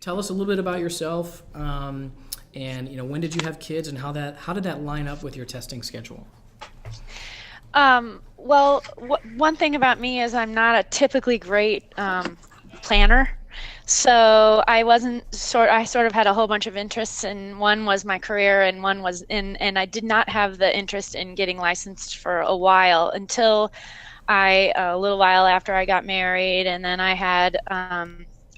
Tell us a little bit about yourself, and when did you have kids, and how did that line up with your testing schedule? One thing about me is I'm not a typically great planner. So I sort of had a whole bunch of interests, and one was my career, and and I did not have the interest in getting licensed for a while until a little while after I got married, and then I had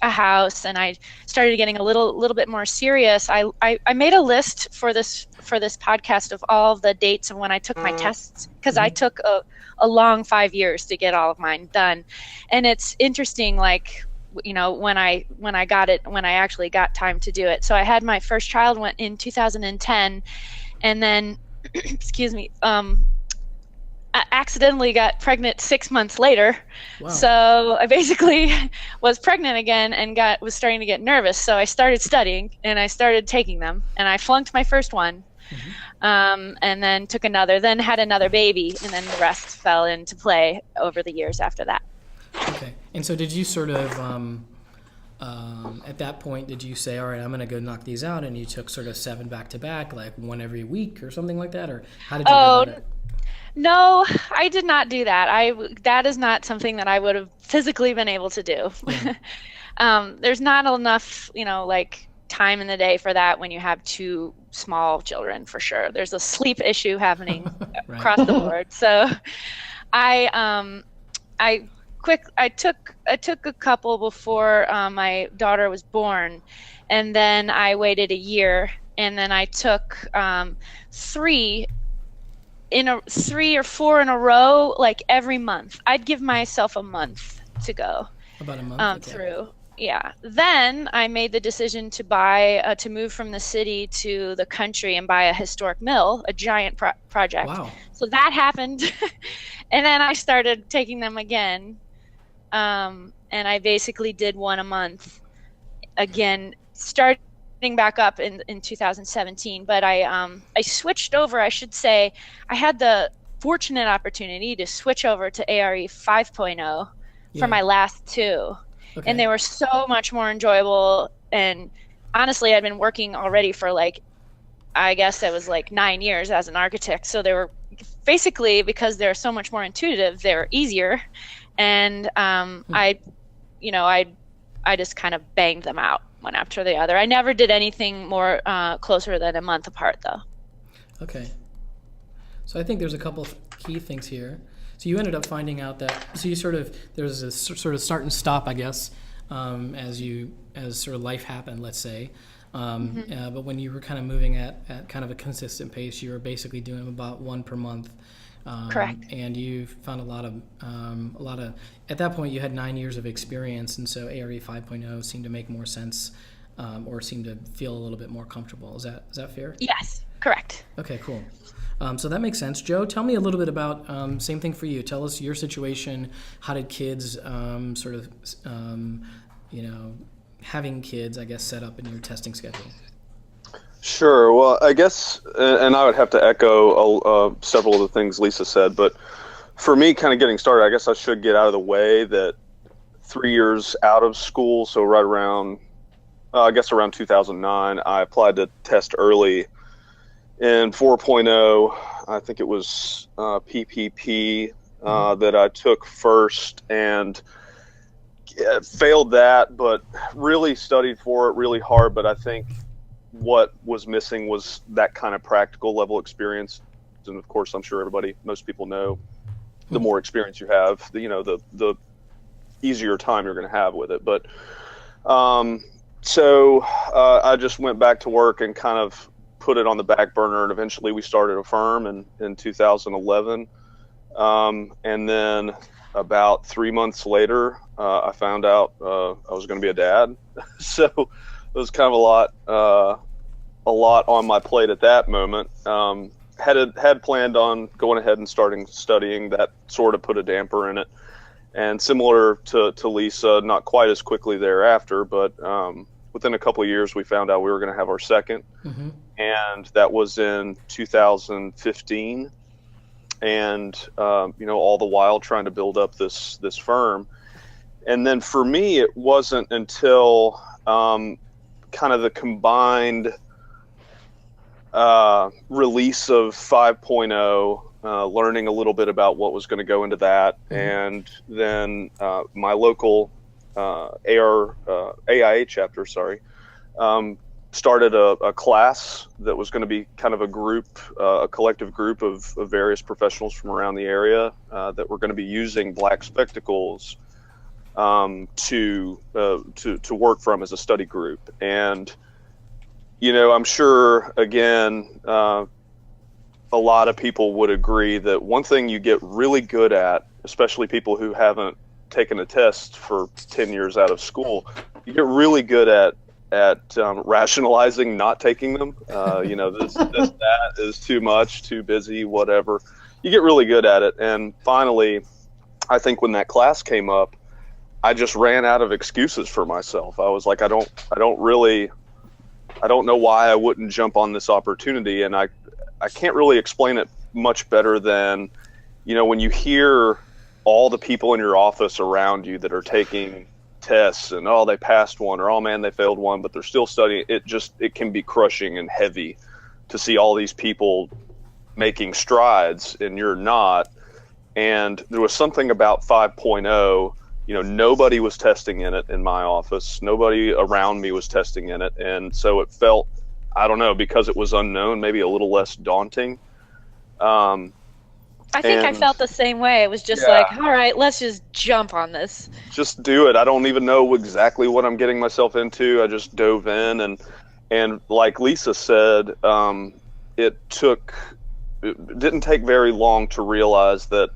a house, and I started getting a little bit more serious. I made a list for this podcast of all of the dates of when I took my tests, because I Hmm. took a long 5 years to get all of mine done, and it's interesting, like when I actually got time to do it. So I had my first child went in 2010, and then excuse me, I accidentally got pregnant 6 months later. Wow. So I basically was pregnant again and was starting to get nervous. So I started studying and I started taking them, and I flunked my first one, Hmm. and then took another, then had another baby, and then the rest fell into play over the years after that. Okay. And so, did you sort of at that point did you say, "All right, I'm going to go knock these out," and you took sort of seven back to back, like one every week or something like that, or how did you go Oh, about it? no, I did not do that. That is not something that I would have physically been able to do. Yeah. There's not enough, like time in the day for that when you have two small children, for sure. There's a sleep issue happening Right. across the board. So I I I took a couple before my daughter was born, and then I waited a year, and then I took three 3 or 4 in a row, like every month. I'd give myself a month to go About a month. Okay. through. Yeah. Then I made the decision to move from the city to the country and buy a historic mill, a giant project. Wow. So that happened. And then I started taking them again. And I basically did one a month again, starting back up in 2017. But I switched over, I should say. I had the fortunate opportunity to switch over to ARE 5.0 for Yeah. my last two, and Okay. they were so much more enjoyable. And honestly, I'd been working already for, like, I guess it was like 9 years as an architect, so they were basically, because they're so much more intuitive, they're easier. And Hmm. I just kind of banged them out one after the other. I never did anything more closer than a month apart, though. Okay. So I think there's a couple of key things here. So you ended up finding out that so you sort of there's a sort of start and stop, I guess, as sort of life happened, let's say. Hmm. But when you were kind of moving at kind of a consistent pace, you were basically doing about one per month, Correct. and you found a lot of. At that point, you had 9 years of experience, and so ARE 5.0 seemed to make more sense, or seemed to feel a little bit more comfortable. Is that fair? Yes, correct. Okay, cool. So that makes sense. Joe, tell me a little bit about same thing for you. Tell us your situation. How did kids sort of, you know, having kids, I guess, set up in your testing schedule? Sure. Well, I guess, and I would have to echo several of the things Lisa said, but for me, kind of getting started, I guess I should get out of the way that 3 years out of school, so right around, I guess around 2009, I applied to test early in 4.0. I think it was PPP Hmm. that I took first, and failed that, but really studied for it really hard. But I think what was missing was that kind of practical level experience. And of course, I'm sure most people know, the more experience you have, the easier time you're going to have with it. But um, I just went back to work and kind of put it on the back burner. And eventually we started a firm in 2011. And then about 3 months later, I found out I was going to be a dad. So it was kind of a lot on my plate at that moment. Had planned on going ahead and starting studying. That sort of put a damper in it. And similar to Lisa, not quite as quickly thereafter, but within a couple of years, we found out we were going to have our second, Hmm. and that was in 2015. And all the while trying to build up this firm. And then for me, it wasn't until kind of the combined release of 5.0, learning a little bit about what was going to go into that, and then my local AIA chapter, started a class that was going to be kind of a group, a collective group of various professionals from around the area that were going to be using black spectacles to work from as a study group. And I'm sure, again, a lot of people would agree that one thing you get really good at, especially people who haven't taken a test for 10 years out of school, you get really good at rationalizing not taking them. That is too much, too busy, whatever. You get really good at it. And finally, I think when that class came up, I just ran out of excuses for myself. I was like, I don't know why I wouldn't jump on this opportunity. And I can't really explain it much better than, when you hear all the people in your office around you that are taking tests and, oh, they passed one, or, oh man, they failed one, but they're still studying. It can be crushing and heavy to see all these people making strides and you're not. And there was something about 5.0, nobody was testing in it in my office. Nobody around me was testing in it. And so it felt, I don't know, because it was unknown, maybe a little less daunting. I think I felt the same way. It was just like, all right, let's just jump on this. Just do it. I don't even know exactly what I'm getting myself into. I just dove in, and like Lisa said, it didn't take very long to realize that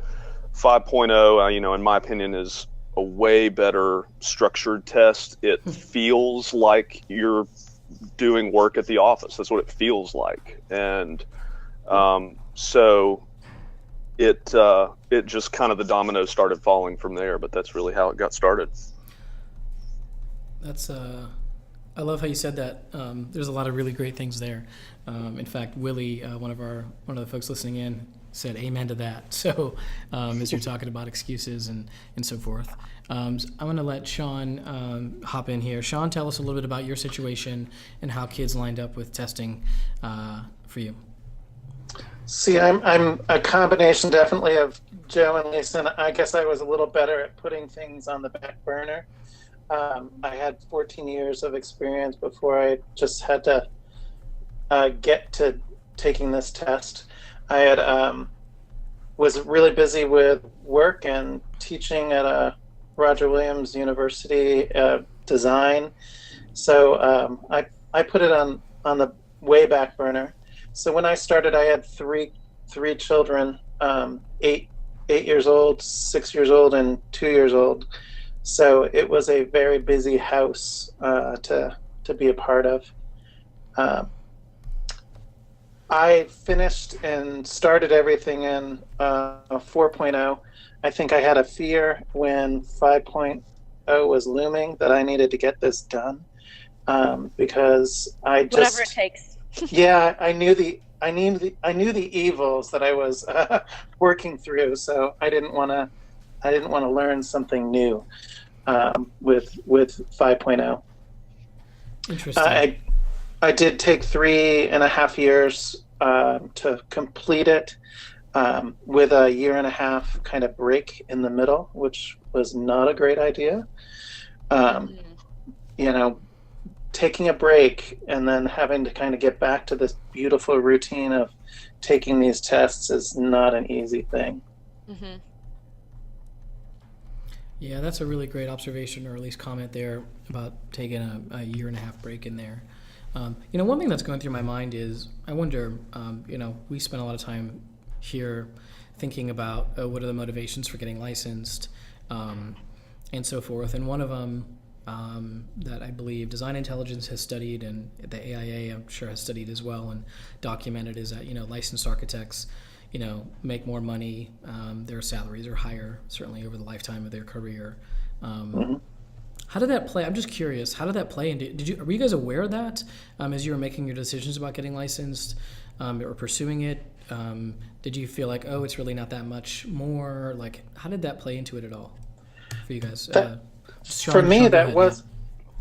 5.0, in my opinion, is a way better structured test. It feels like you're doing work at the office. That's what it feels like. And so it just kind of, the dominoes started falling from there, but that's really how it got started. That's I love how you said that. There's a lot of really great things there. In fact, Willie, one of the folks listening in, said amen to that. So as you're talking about excuses and so forth, I'm going to let Sean hop in here. Sean, tell us a little bit about your situation and how kids lined up with testing for you. See, I'm a combination definitely of Joe and Lisa, and I guess I was a little better at putting things on the back burner. I had 14 years of experience before I just had to get to taking this test. I had was really busy with work and teaching at Roger Williams University design, so I put it on the way back burner. So when I started, I had three children, 8 years old, 6 years old, and 2 years old. So it was a very busy house to be a part of. I finished and started everything in 4.0. I think I had a fear when 5.0 was looming that I needed to get this done because I just whatever it takes. Yeah, I knew the evils that I was working through, so I didn't want to learn something new with 5.0. Interesting. I did take 3.5 years to complete it, with a 1.5 years kind of break in the middle, which was not a great idea. Taking a break and then having to kind of get back to this beautiful routine of taking these tests is not an easy thing. Mm-hmm. Yeah, that's a really great observation, or at least comment there about taking a 1.5 year break in there. One thing that's going through my mind is, I wonder, we spend a lot of time here thinking about what are the motivations for getting licensed and so forth. And one of them that I believe Design Intelligence has studied, and the AIA I'm sure has studied as well and documented, is that licensed architects make more money, their salaries are higher certainly over the lifetime of their career. How did that play? I'm just curious, how did that play into, were you guys aware of that as you were making your decisions about getting licensed or pursuing it? Did you feel like, oh, it's really not that much more? Like, how did that play into it at all for you guys? For me, that was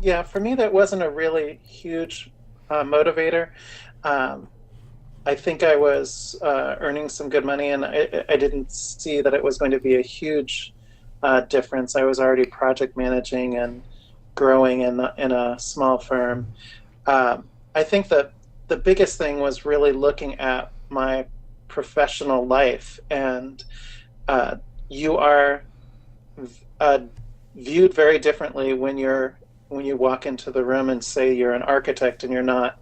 Yeah, for me, that wasn't a really huge motivator. Um, I think I was earning some good money, and I didn't see that it was going to be a huge difference. I was already project managing and growing in a small firm. I think that the biggest thing was really looking at my professional life, and you are viewed very differently when you walk into the room and say you're an architect and you're not.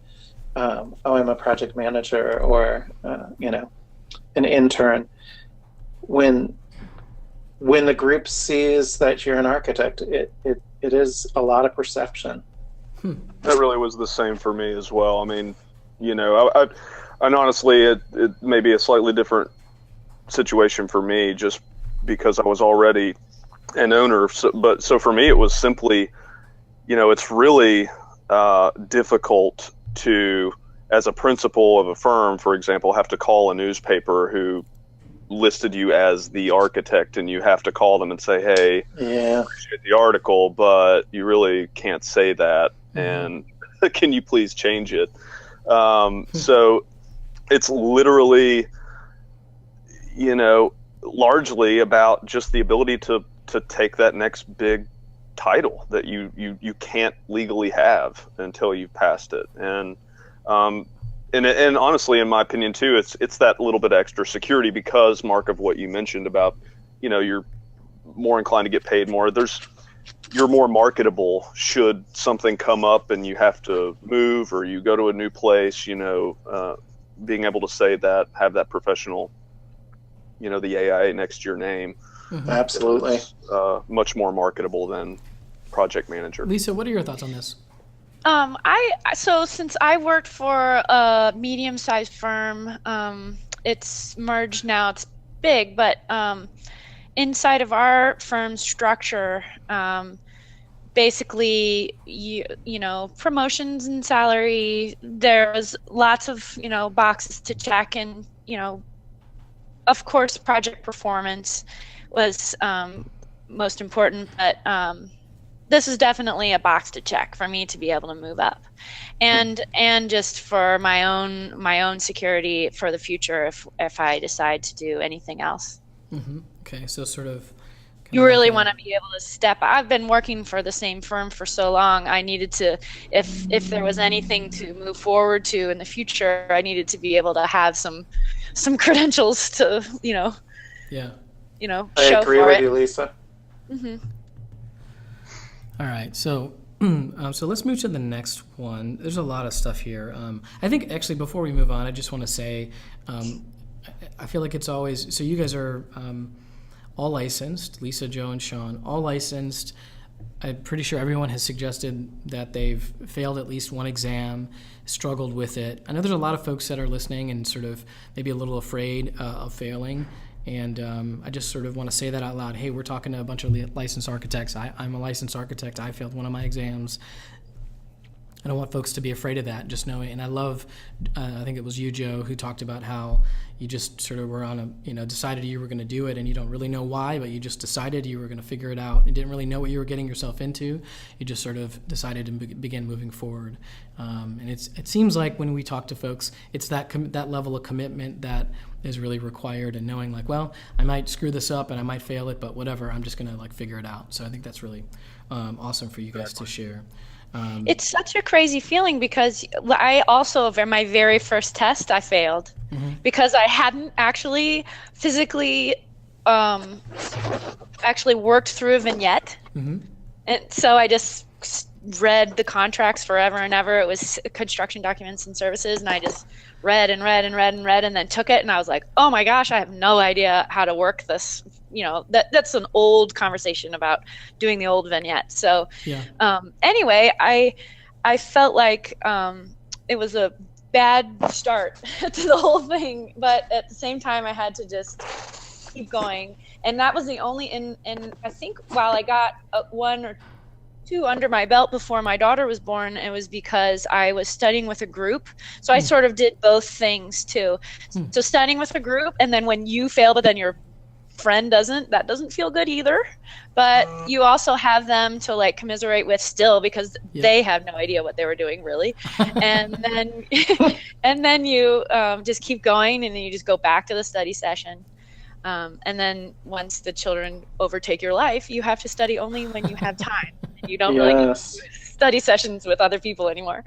I'm a project manager or an intern. When the group sees that you're an architect, it is a lot of perception. That really was the same for me as well. I mean, and honestly, it may be a slightly different situation for me just because I was already an owner. So for me, it was simply, it's really difficult to, as a principal of a firm, for example, have to call a newspaper who listed you as the architect, and you have to call them and say, hey, Yeah. I appreciate the article, but you really can't say that, and can you please change it? So it's literally, largely about just the ability to take that next big title that you can't legally have until you've passed it. And honestly, in my opinion too, it's that little bit of extra security because, Mark, of what you mentioned about, you're more inclined to get paid more. You're more marketable should something come up and you have to move or you go to a new place, being able to say that, have that professional, the AI next to your name. Absolutely. Much more marketable than project manager. Lisa, what are your thoughts on this? So since I worked for a medium-sized firm, it's merged now, it's big, but inside of our firm structure, basically, promotions and salary, there was lots of, boxes to check, and, of course, project performance was most important, but this is definitely a box to check for me to be able to move up, and just for my own security for the future if I decide to do anything else. Okay, so sort of. You really want to be able to step. I've been working for the same firm for so long. I needed to, if there was anything to move forward to in the future, I needed to be able to have some credentials to, Yeah. I show agree for with it. you, Lisa. All right, so so let's move to the next one. There's a lot of stuff here. I think actually before we move on, I just want to say, I feel like it's always, so you guys are all licensed, Lisa, Joe, and Sean, all licensed. I'm pretty sure everyone has suggested that they've failed at least one exam, struggled with it. I know there's a lot of folks that are listening and sort of maybe a little afraid of failing. And I just sort of want to say that out loud. Hey, we're talking to a bunch of licensed architects. I'm a licensed architect. I failed one of my exams. I don't want folks to be afraid of that, just knowing. And I love, I think it was you, Joe, who talked about how you just sort of were on decided you were going to do it, and you don't really know why, but you just decided you were going to figure it out. You didn't really know what you were getting yourself into. You just sort of decided to begin moving forward. And it seems like when we talk to folks, it's that level of commitment that is really required, and knowing like, well, I might screw this up and I might fail it, but whatever, I'm just going to figure it out. So I think that's really awesome for you guys to share. It's such a crazy feeling because I also, my very first test, I failed because I hadn't actually physically worked through a vignette. And so I just read the contracts forever and ever. It was construction documents and services, and I just read and read and read and read, and then took it, and I was like, oh my gosh, I have no idea how to work this. That's an old conversation about doing the old vignette. So anyway, I felt like it was a bad start to the whole thing, but at the same time I had to just keep going. And that was the only, and I think while I got one or two under my belt before my daughter was born, it was because I was studying with a group. So I sort of did both things too. So studying with a group, and then when you fail, but then you're friend that doesn't feel good either. But you also have them to like commiserate with still, because they have no idea what they were doing really. And then and then you just keep going, and then you just go back to the study session. And then once the children overtake your life, you have to study only when you have time. You don't really do study sessions with other people anymore.